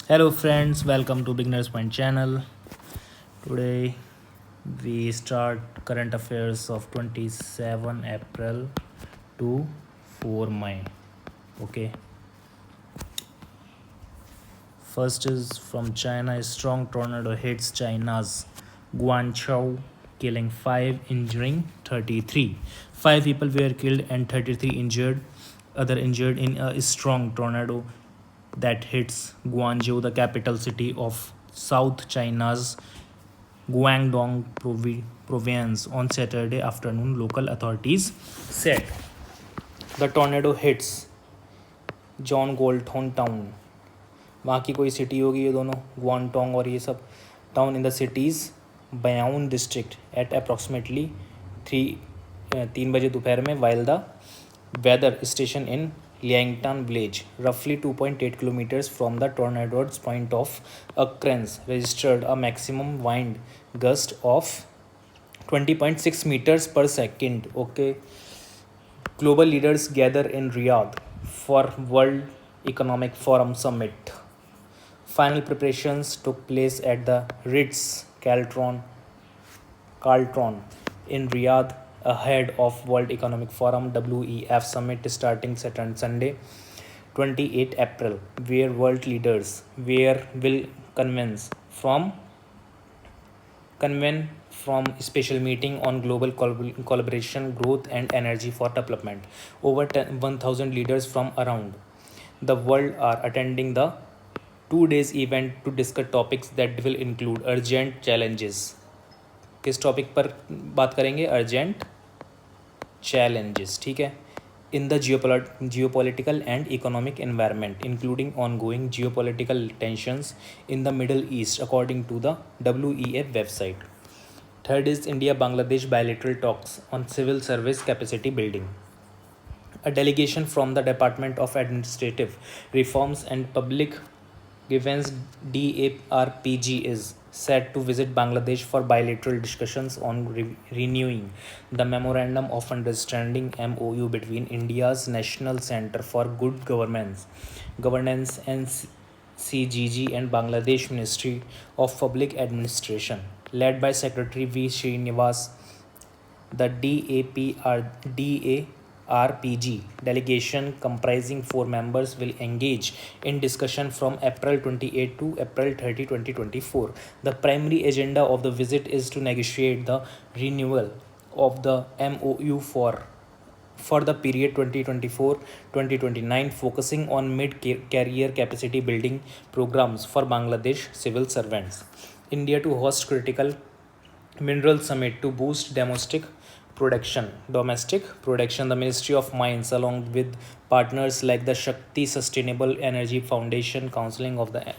Hello friends, welcome to Beginners Point channel. Today we start current affairs of 27 April to 4 May. Okay. First is from China. A strong tornado hits China's Guangzhou, killing 5, injuring 33. 5 people were killed and 33 injured. Other injured in a strong tornado that hits Guangzhou, the capital city of South China's Guangdong province on Saturday afternoon, local authorities said. The tornado hits John Goldthon town, वहाँ की कोई city होगी ये दोनों, ग्वांगटोंग और ये सब town in the cities Bayuan district at approximately 3 बजे दोपहर में, while the weather station in Liangtan village roughly 2.8 kilometers from the tornado's point of occurrence registered a maximum wind gust of 20.6 meters per second. Okay. Global leaders gather in Riyadh for World Economic Forum Summit. Final preparations took place at the Ritz-Carlton in Riyadh ahead of World Economic Forum (WEF) summit starting Sunday, 28 April, where world leaders will convene from special meeting on global collaboration, growth and energy for development. Over 1,000 leaders from around the world are attending the 2 days event to discuss topics that will include urgent challenges. किस topic पर बात करेंगे? Urgent challenges. ठीक है. In the geopolitical and economic environment, including ongoing geopolitical tensions in the Middle East, according to the WEF website. Third is India-Bangladesh bilateral talks on civil service capacity building. A delegation from the Department of Administrative Reforms and Public Grievance DARPG is set to visit Bangladesh for bilateral discussions on renewing the Memorandum of Understanding MOU between India's National Centre for Good Governance and CGG and Bangladesh Ministry of Public Administration, led by Secretary V. Srinivas. The DARPG delegation, comprising 4 members, will engage in discussion from April 28 to April 30, 2024. The primary agenda of the visit is to negotiate the renewal of the MOU for the period 2024-2029, focusing on mid-career capacity building programs for Bangladesh civil servants. India to host critical mineral summit to boost domestic production. The Ministry of Mines, along with partners like the Shakti Sustainable Energy Foundation, Council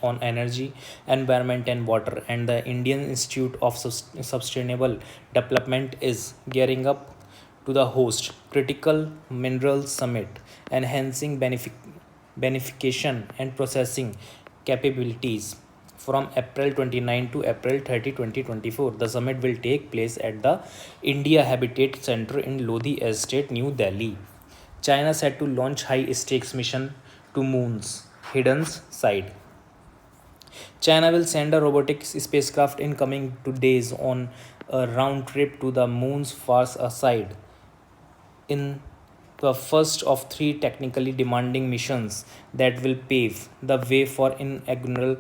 on Energy, Environment and Water, and the Indian Institute of Sustainable Development, is gearing up to the host critical minerals summit, enhancing beneficiation and processing capabilities. From April 29 to April 30, 2024, the summit will take place at the India Habitat Center in Lodi Estate, New Delhi. China set to launch high-stakes mission to Moon's hidden side. China will send a robotic spacecraft in coming 2 days on a round trip to the Moon's far side, in the first of 3 technically demanding missions that will pave the way for inaugural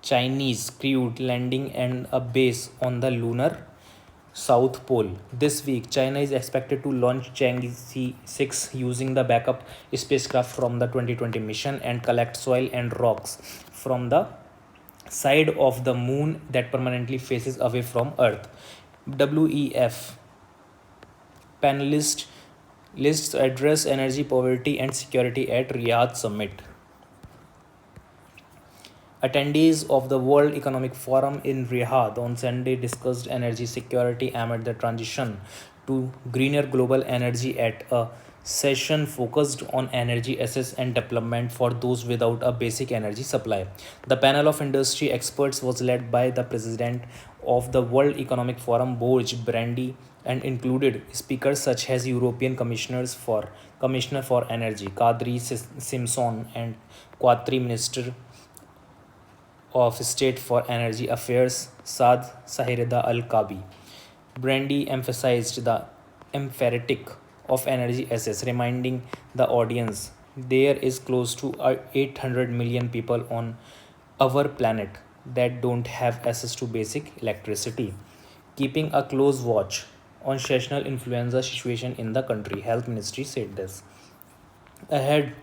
Chinese crewed landing and a base on the lunar South Pole. This week, China is expected to launch Chang'e 6 using the backup spacecraft from the 2020 mission and collect soil and rocks from the side of the moon that permanently faces away from Earth. WEF panelists address energy poverty and security at Riyadh summit. Attendees of the World Economic Forum in Riyadh on Sunday discussed energy security amid the transition to greener global energy at a session focused on energy access and development for those without a basic energy supply. The panel of industry experts was led by the president of the World Economic Forum, Borj Brandi, and included speakers such as European Commissioner for Energy Kadri Simpson and Qatari Minister of State for Energy Affairs Saad Sahirda Al Kabi. Brandy emphasized the emphatic of energy access, reminding the audience there is close to 800 million people on our planet that don't have access to basic electricity. Keeping a close watch on seasonal influenza situation in the country, Health Ministry said this. Ahead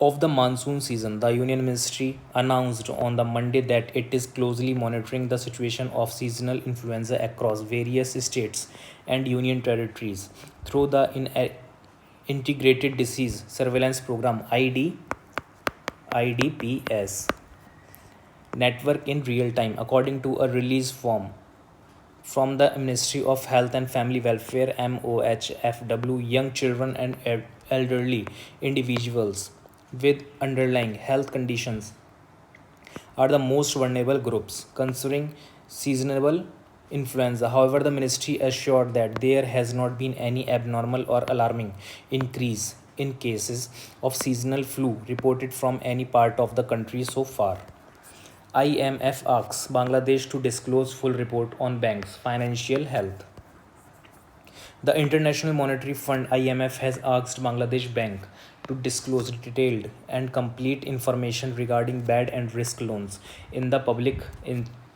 of the monsoon season, the Union Ministry announced on the Monday that it is closely monitoring the situation of seasonal influenza across various states and union territories through the Integrated Disease Surveillance Program IDPS network in real time, according to a release from the Ministry of Health and Family Welfare MOHFW. Young children and elderly individuals with underlying health conditions are the most vulnerable groups concerning seasonal influenza. However, the ministry assured that there has not been any abnormal or alarming increase in cases of seasonal flu reported from any part of the country so far. IMF asks Bangladesh to disclose full report on banks' financial health. The International Monetary Fund IMF has asked Bangladesh Bank to disclose detailed and complete information regarding bad and risk loans in the public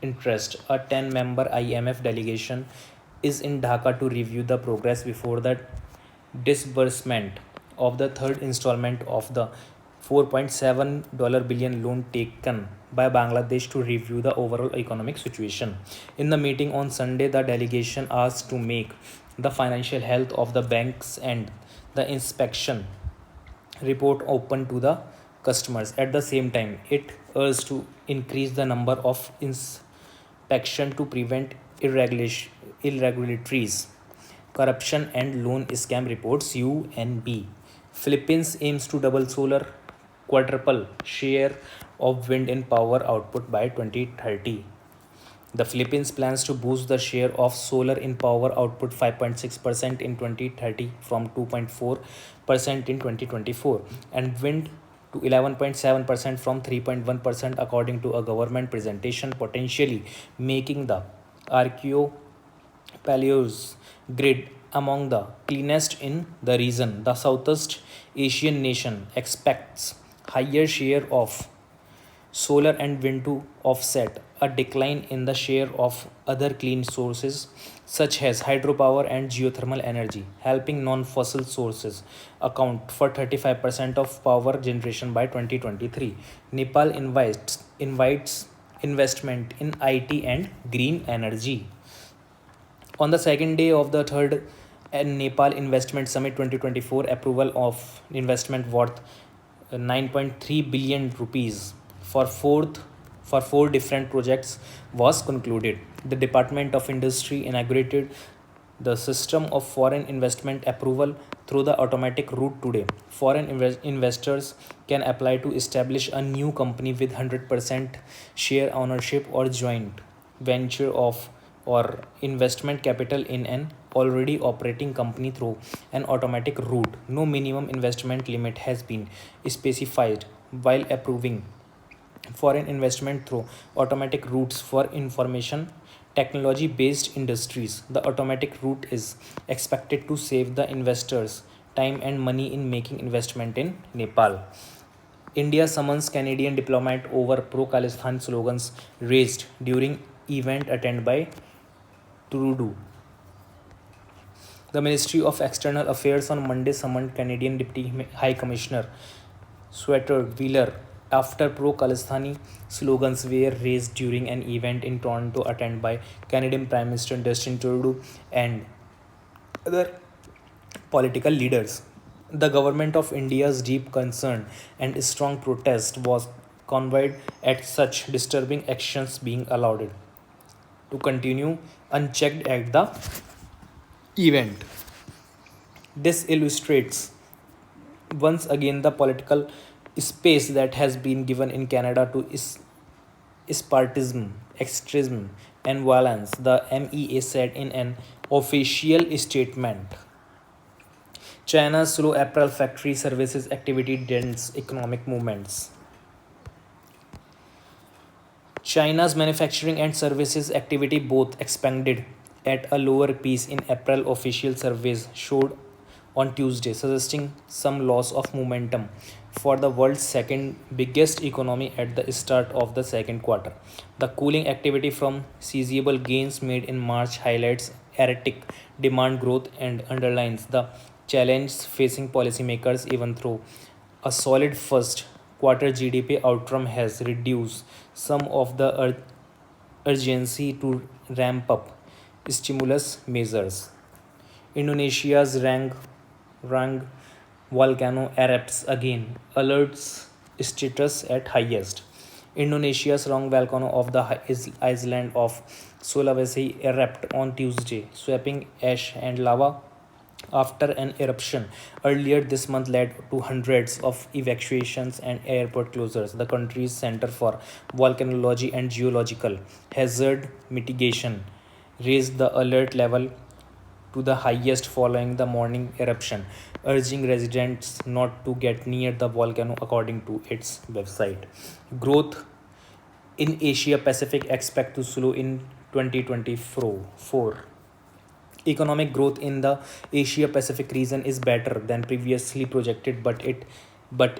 interest. A 10-member IMF delegation is in Dhaka to review the progress before the disbursement of the third installment of the $4.7 billion loan taken by Bangladesh to review the overall economic situation. In the meeting on Sunday, the delegation asked to make the financial health of the banks and the inspection report open to the customers. At the same time, it urged to increase the number of inspection to prevent irregularities, corruption and loan scam reports UNB. Philippines aims to double solar quadruple share of wind and power output by 2030. The Philippines plans to boost the share of solar in power output 5.6% in 2030 from 2.4% in 2024 and wind to 11.7% from 3.1% according to a government presentation, potentially making the Paleo's grid among the cleanest in the region. The Southeast Asian nation expects higher share of solar and wind to offset a decline in the share of other clean sources such as hydropower and geothermal energy, helping non-fossil sources account for 35% of power generation by 2023. Nepal invites investment in IT and green energy. On the second day of the third Nepal Investment Summit 2024, approval of investment worth 9.3 billion rupees for four different projects was concluded. The Department of Industry inaugurated the system of foreign investment approval through the automatic route today. Foreign investors can apply to establish a new company with 100% share ownership or joint venture of or investment capital in an already operating company through an automatic route. No minimum investment limit has been specified while approving foreign investment through automatic routes for information technology based industries. The automatic route is expected to save the investors time and money in making investment in Nepal. India summons Canadian diplomat over pro-Khalistan slogans raised during event attended by Trudeau. The Ministry of External Affairs on Monday summoned Canadian Deputy High Commissioner Sweater Wheeler after pro-Khalistani slogans were raised during an event in Toronto attended by Canadian Prime Minister Justin Trudeau and other political leaders. The government of India's deep concern and strong protest was conveyed at such disturbing actions being allowed to continue unchecked at the event. This illustrates once again the political space that has been given in Canada to separatism, extremism, and violence, the MEA said in an official statement. China's slow April factory services activity dents economic movements. China's manufacturing and services activity both expanded at a lower pace in April, official surveys showed on Tuesday, suggesting some loss of momentum for the world's second biggest economy at the start of the second quarter. The cooling activity from seizable gains made in March highlights erratic demand growth and underlines the challenge facing policymakers, even though a solid first quarter GDP outcome has reduced some of the urgency to ramp up stimulus measures. Indonesia's Rang volcano erupts again, alerts status at highest. Indonesia's Rang volcano of the island of Sulawesi erupted on Tuesday, sweeping ash and lava after an eruption earlier this month led to hundreds of evacuations and airport closures. The country's Center for Volcanology and Geological Hazard Mitigation raised the alert level to the highest following the morning eruption, urging residents not to get near the volcano, according to its website. Growth in Asia Pacific expect to slow in 2024. Economic growth in the Asia Pacific region is better than previously projected, but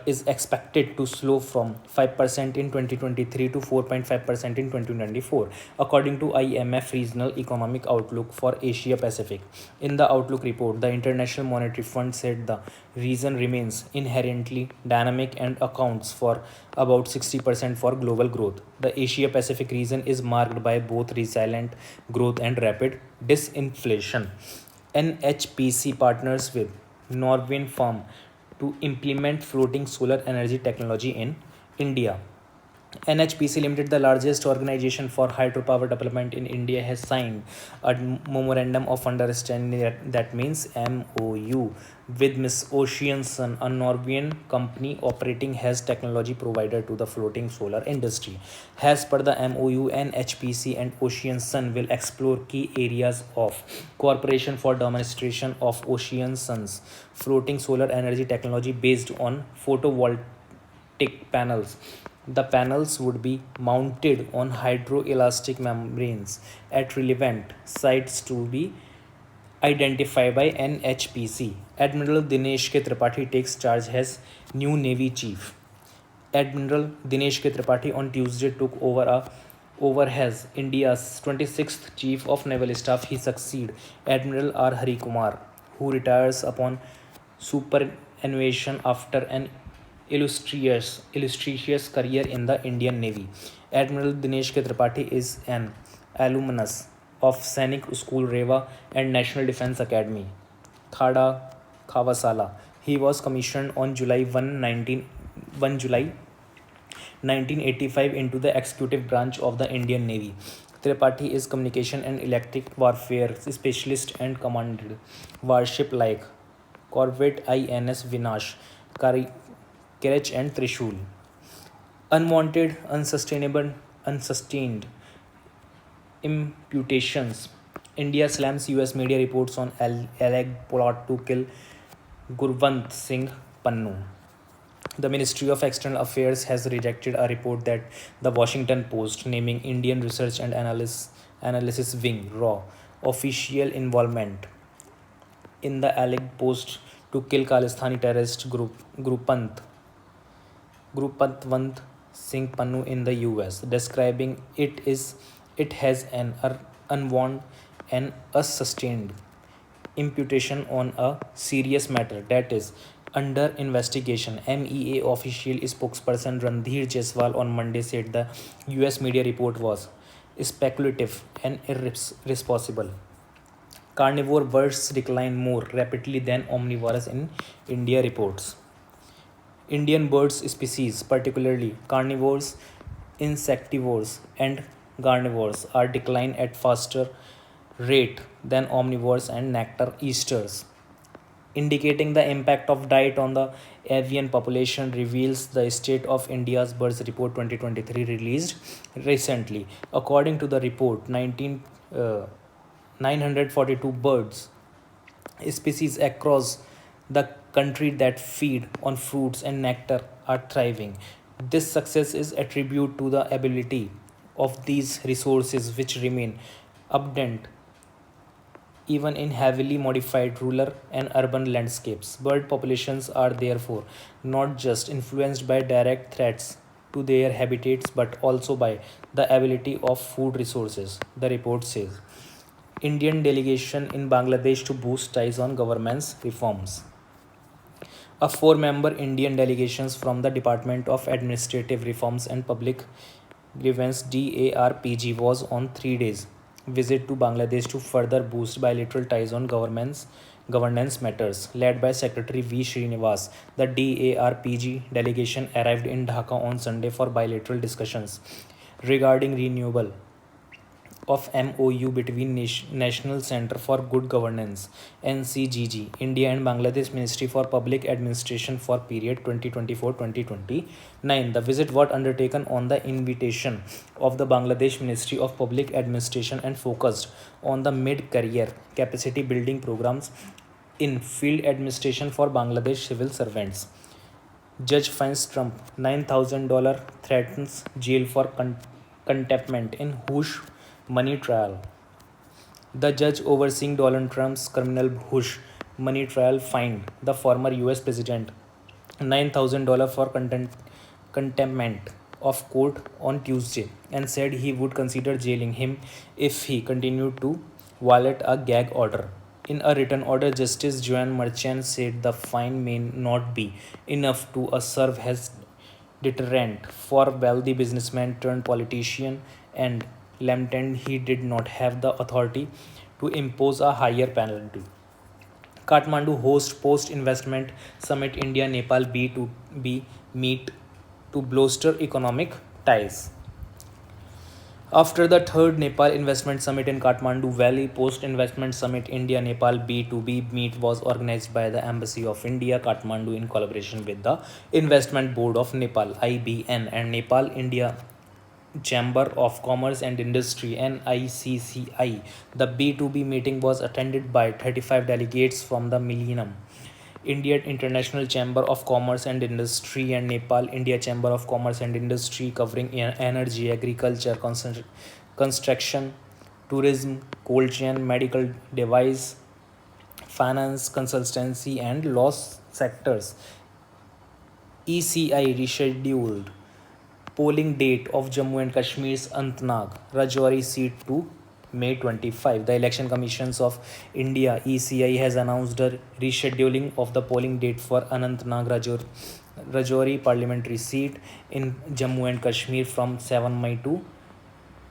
is expected to slow from 5% in 2023 to 4.5% in 2024, according to IMF Regional Economic Outlook for Asia Pacific. In the Outlook report, the International Monetary Fund said the region remains inherently dynamic and accounts for about 60% for global growth. The Asia Pacific region is marked by both resilient growth and rapid disinflation. NHPC partners with Norwegian firm to implement floating solar energy technology in India. NHPC Limited, the largest organization for hydropower development in India, has signed a memorandum of understanding that means MOU with Miss Ocean Sun, a Norwegian company operating as technology provider to the floating solar industry. As per the MOU, NHPC and Ocean Sun will explore key areas of cooperation for demonstration of Ocean Sun's floating solar energy technology based on photovoltaic panels. The panels would be mounted on hydroelastic membranes at relevant sites to be identified by NHPC. Admiral Dinesh K. Tripathi takes charge as new Navy Chief. Admiral Dinesh K. Tripathi on Tuesday took over as India's 26th Chief of Naval Staff. He succeeded Admiral R. Hari Kumar, who retires upon superannuation after an illustrious career in the Indian Navy. Admiral Dinesh K. Tripathi is an alumnus of Sainik School Rewa and National Defence Academy, Thada, Khawasala. He was commissioned on July 1985 into the executive branch of the Indian Navy. Tripathi is communication and electric warfare specialist and commanded warship like corvette INS Vinash, Kerech and Trishul. Unwanted, unsustained imputations. India slams US media reports on alleged plot to kill Gurvant Singh Pannu. The Ministry of External Affairs has rejected a report that the Washington Post naming Indian Research and Analysis Wing (RAW) official involvement in the alleged post to kill Khalistani terrorist group Gurpatwant Singh Pannu in the US, describing it has an unwarranted and unsustained imputation on a serious matter that is under investigation. MEA official spokesperson Randhir Jaiswal on Monday said the US media report was speculative and irresponsible. Carnivore birds decline more rapidly than omnivores in India, reports. Indian birds species, particularly carnivores, insectivores, and carnivores, are decline at faster rate than omnivores and nectar eaters. indicating the impact of diet on the avian population, reveals the State of India's Birds Report 2023 released recently. According to the report, 942 birds species across the country that feed on fruits and nectar are thriving. This success is attributed to the ability of these resources, which remain abundant even in heavily modified rural and urban landscapes. Bird populations are therefore not just influenced by direct threats to their habitats but also by the ability of food resources, the report says. Indian delegation in Bangladesh to boost ties on government's reforms. A four-member Indian delegation from the Department of Administrative Reforms and Public Grievance DARPG was on 3 days visit to Bangladesh to further boost bilateral ties on governance matters. Led by Secretary V. Srinivas, the DARPG delegation arrived in Dhaka on Sunday for bilateral discussions regarding renewal of MOU between National Centre for Good Governance NCGG, India and Bangladesh Ministry for Public Administration for period 2024-2029. The visit was undertaken on the invitation of the Bangladesh Ministry of Public Administration and focused on the mid-career capacity building programs in field administration for Bangladesh civil servants. Judge finds Trump $9,000, threatens jail for contempt in Hush money trial. The judge overseeing Donald Trump's criminal Hush money trial fined the former US President $9,000 for contempt of court on Tuesday and said he would consider jailing him if he continued to violate a gag order. In a written order, Justice Joan Merchant said the fine may not be enough to serve as deterrent for wealthy businessman turned politician and lamented he did not have the authority to impose a higher penalty. Kathmandu hosts post-investment summit India Nepal B2B meet to bolster economic ties. After the third Nepal Investment Summit in Kathmandu Valley, post-investment summit India Nepal B2B meet was organized by the Embassy of India, Kathmandu, in collaboration with the Investment Board of Nepal (IBN) and Nepal India Chamber of Commerce and Industry (NICCI). The B2B meeting was attended by 35 delegates from the Millennium India International Chamber of Commerce and Industry and Nepal India Chamber of Commerce and Industry, covering energy, agriculture, construction, tourism, cold chain, medical device, finance, consultancy and law sectors. ECI rescheduled polling date of Jammu and Kashmir's Anantnag Rajouri seat to May 25. The Election Commissions of India (ECI) has announced a rescheduling of the polling date for Anantnag Rajouri parliamentary seat in Jammu and Kashmir from 7 May to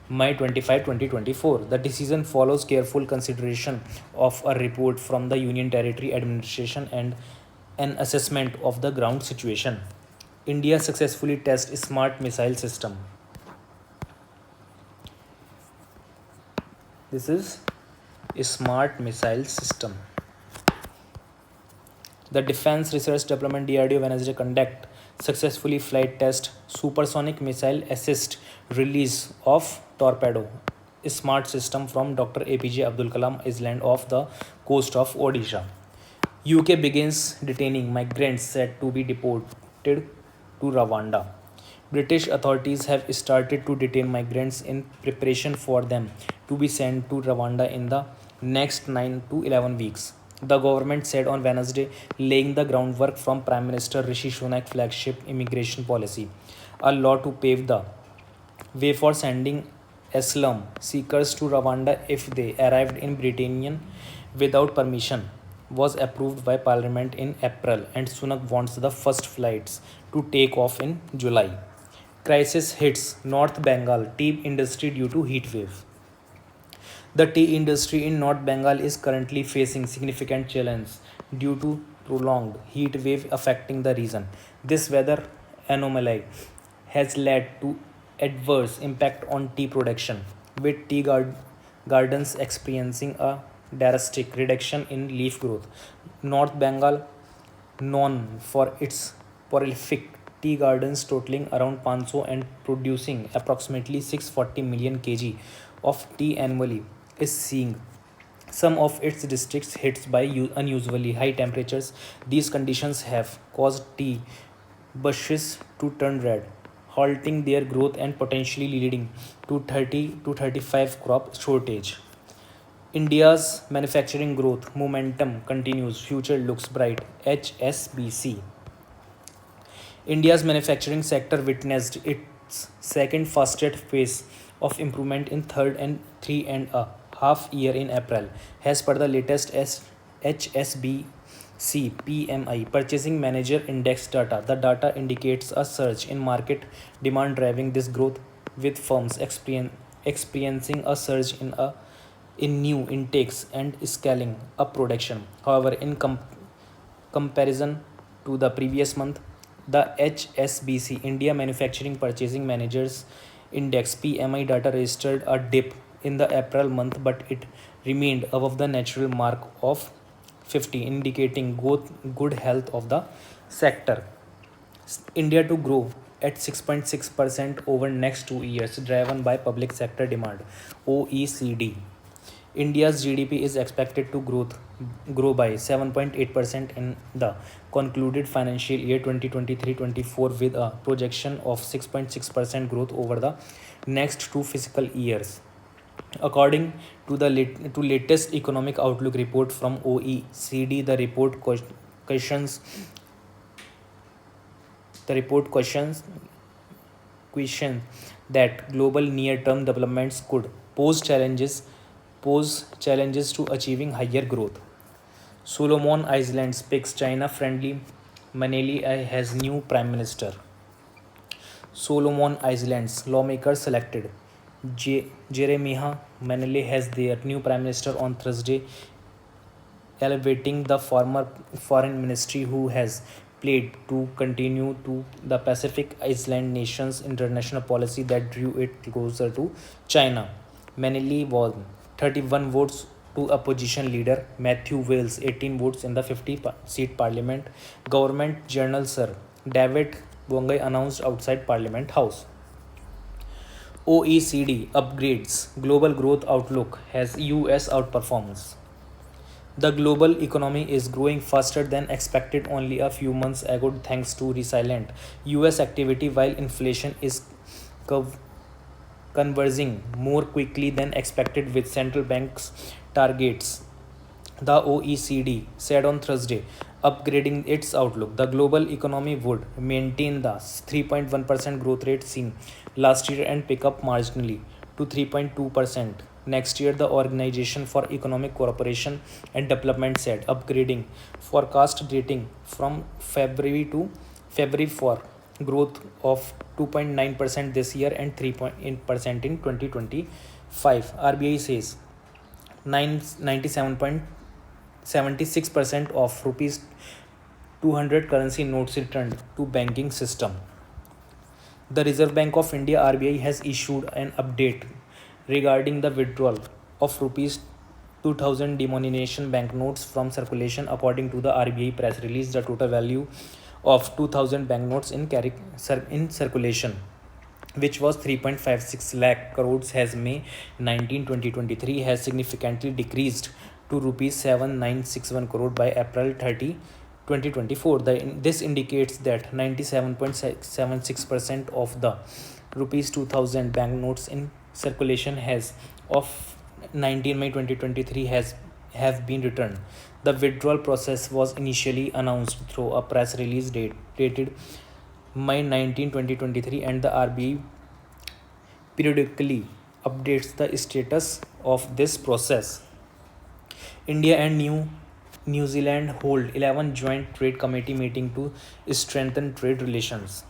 May 25, 2024. The decision follows careful consideration of a report from the Union Territory Administration and an assessment of the ground situation. India successfully tests smart missile system. This is a smart missile system. The Defense Research Development DRDO Wednesday conduct successfully flight test supersonic missile assist release of Torpedo, a smart system from Dr. APJ Abdul Kalam Island off the coast of Odisha. UK begins detaining migrants said to be deported to Rwanda. British authorities have started to detain migrants in preparation for them to be sent to Rwanda in the next 9 to 11 weeks. The government said on Wednesday, laying the groundwork from Prime Minister Rishi Sunak's flagship immigration policy, a law to pave the way for sending asylum seekers to Rwanda if they arrived in Britain without permission was approved by Parliament in April, and Sunak wants the first flights to take off in July. Crisis hits North Bengal tea industry due to heat wave. The tea industry in North Bengal is currently facing significant challenge due to prolonged heat wave affecting the region. This weather anomaly has led to adverse impact on tea production, with tea gardens experiencing a drastic reduction in leaf growth. North Bengal, known for its prolific tea gardens totaling around 500 and producing approximately 640 million kg of tea annually, is seeing some of its districts hit by unusually high temperatures. These conditions have caused tea bushes to turn red, halting their growth and potentially leading to 30 to 35 crop shortage. India's manufacturing growth momentum continues. Future looks bright. HSBC. India's manufacturing sector witnessed its second fastest pace of improvement in third and 3.5 year in April. As per the latest HSBC PMI Purchasing Manager Index data, the data indicates a surge in market demand driving this growth, with firms experiencing a surge in new intakes and scaling up production. However, in comparison to the previous month, the HSBC India Manufacturing Purchasing Managers Index PMI data registered a dip in the April month, but it remained above the natural mark of 50, indicating good health of the sector. India to grow at 6.6% over next 2 years, driven by public sector demand. OECD. India's GDP is expected to grow by 7.8% in the concluded financial year 2023-24, with a projection of 6.6% growth over the next two fiscal years. According to the latest economic outlook report from OECD, questions the report questions that global near-term developments could pose challenges to achieving higher growth. Solomon Islands picks China-friendly Manili as new prime minister. Solomon Islands lawmakers selected Jeremiah Manili as their new prime minister on Thursday, elevating the former foreign ministry who has pledged to continue to the Pacific Island nation's international policy that drew it closer to China. Manili won 31 votes to opposition leader Matthew Wales 18 votes in the 50-seat parliament. Government General Sir David Bongai announced outside Parliament House. OECD upgrades global growth outlook as US outperforms. The global economy is growing faster than expected only a few months ago thanks to resilient US activity, while inflation is converging more quickly than expected with central banks targets. The OECD said on Thursday, upgrading its outlook. The global economy would maintain the 3.1% growth rate seen last year and pick up marginally to 3.2% next year. The Organization for Economic Cooperation and Development said, upgrading forecast dating from February to February for growth of 2.9% this year and 3.8% in 2025. RBI says 97.76% of rupees 200 currency notes returned to banking system. The Reserve Bank of India RBI has issued an update regarding the withdrawal of rupees 2000 denomination banknotes from circulation. According to the RBI press release, the total value of 2000 banknotes in circulation, which was 3.56 lakh crores as May 19, 2023, has significantly decreased to rupees 7961 crore by April 30, 2024. This indicates that 97.76% of the rupees 2000 banknotes in circulation has of 19 May 2023 have been returned. The withdrawal process was initially announced through a press release dated May 19, 2023, and the RBI periodically updates the status of this process. India and New Zealand hold 11 Joint Trade Committee meeting to strengthen trade relations.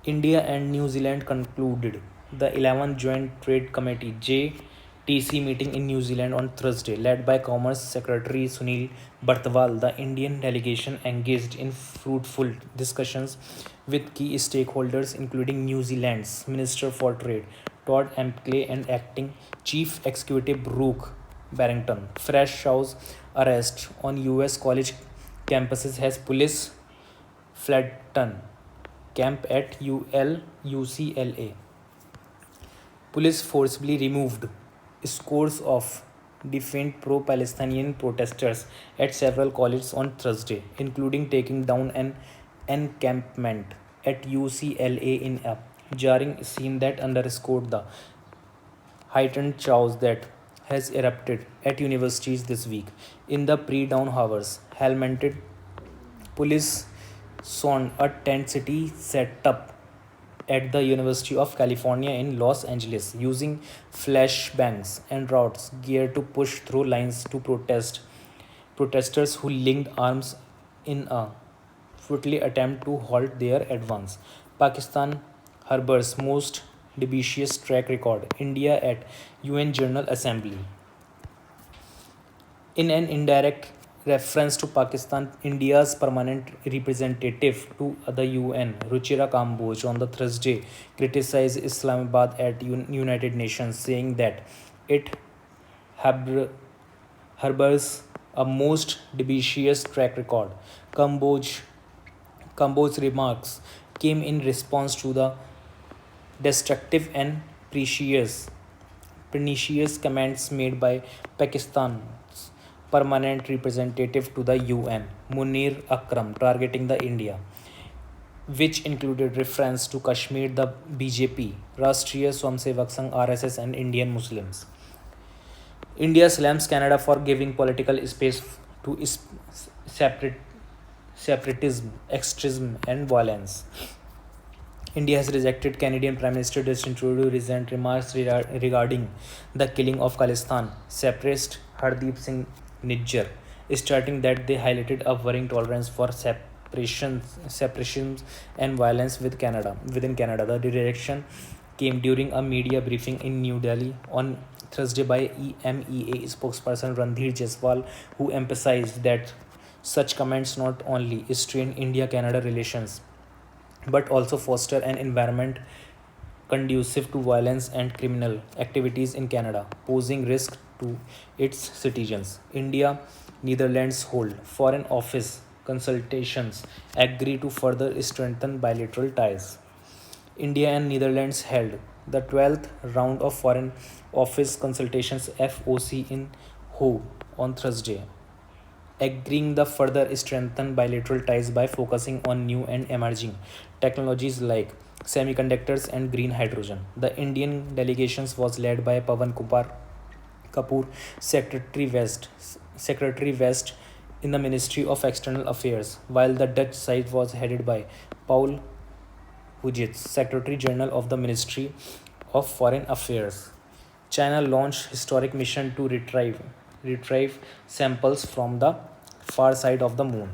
India and New Zealand concluded the 11th Joint Trade Committee JTC meeting in New Zealand on Thursday, led by Commerce Secretary Sunil Bartwal. The Indian delegation engaged in fruitful discussions with key stakeholders, including New Zealand's Minister for Trade, Todd Amclay, and Acting Chief Executive Brooke Barrington. Fresh show's arrest on US college campuses has police flattened camp at UCLA. Police forcibly removed scores of defiant pro-Palestinian protesters at several colleges on Thursday, including taking down an encampment at UCLA in a jarring scene that underscored the heightened chaos that has erupted at universities this week. In the pre-dawn hours, helmeted police stormed a tent city set up at the University of California in Los Angeles, using flashbangs and routes geared to push through lines to protesters who linked arms in a futile attempt to halt their advance. Pakistan harbors most dubious track record. India at UN General Assembly. In an indirect reference to Pakistan, India's permanent representative to the UN, Ruchira Kamboj, on the Thursday criticized Islamabad at United Nations, saying that it harbors a most dubious track record. Kamboj's remarks came in response to the destructive and pernicious comments made by Pakistan's permanent representative to the UN, Munir Akram, targeting the India, which included reference to Kashmir, the BJP, Rashtriya Swamsevak Sangh, RSS, and Indian Muslims. India slams Canada for giving political space to separatism, extremism, and violence. India has rejected Canadian Prime Minister Justin Trudeau's recent remarks regarding the killing of Khalistan separatist Hardeep Singh Nijjar, stating that they highlighted a worrying tolerance for separations and violence within Canada. The direction came during a media briefing in New Delhi on Thursday by EMEA spokesperson Randhir Jaiswal, who emphasized that such comments not only strain India-Canada relations but also foster an environment conducive to violence and criminal activities in Canada, posing risk to its citizens. India, Netherlands hold Foreign Office consultations agree to further strengthen bilateral ties. India and Netherlands held the 12th round of Foreign Office consultations FOC in Ho on Thursday, agreeing the further strengthen bilateral ties by focusing on new and emerging technologies like semiconductors and green hydrogen. The Indian delegation was led by Pawan Kapoor, Secretary West in the Ministry of External Affairs, while the Dutch side was headed by Paul Hughes, Secretary General of the Ministry of Foreign Affairs. China launched historic mission to retrieve samples from the far side of the moon.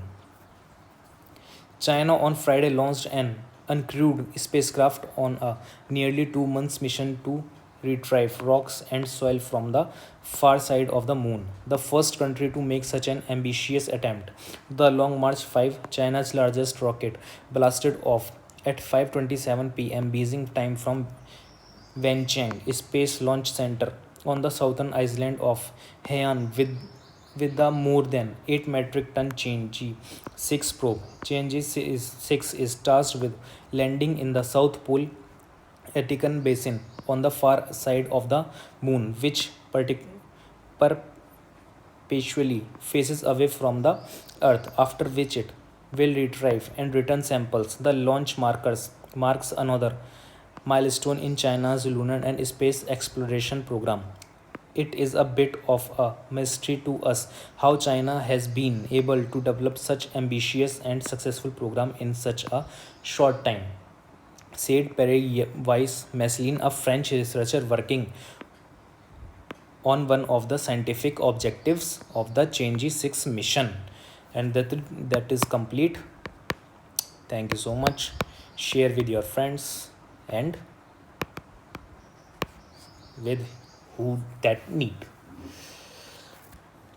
China on Friday launched an uncrewed spacecraft on a nearly 2 months mission to retrieve rocks and soil from the far side of the moon, the first country to make such an ambitious attempt. The Long March 5, China's largest rocket, blasted off at 5:27 p.m. Beijing time from Wenchang Space Launch Center on the southern island of Hainan with the more than 8 metric ton Chang'e 6 probe. Chang'e 6 is tasked with landing in the South Pole Aitken Basin on the far side of the moon, which perpetually faces away from the Earth, after which it will retrieve and return samples. The launch marks another milestone in China's lunar and space exploration program. It is a bit of a mystery to us how China has been able to develop such ambitious and successful program in such a short time, said Pierre-Yves Messelin, a French researcher working on one of the scientific objectives of the Chang'e 6 mission. And that is complete. Thank you so much. Share with your friends and with who that need.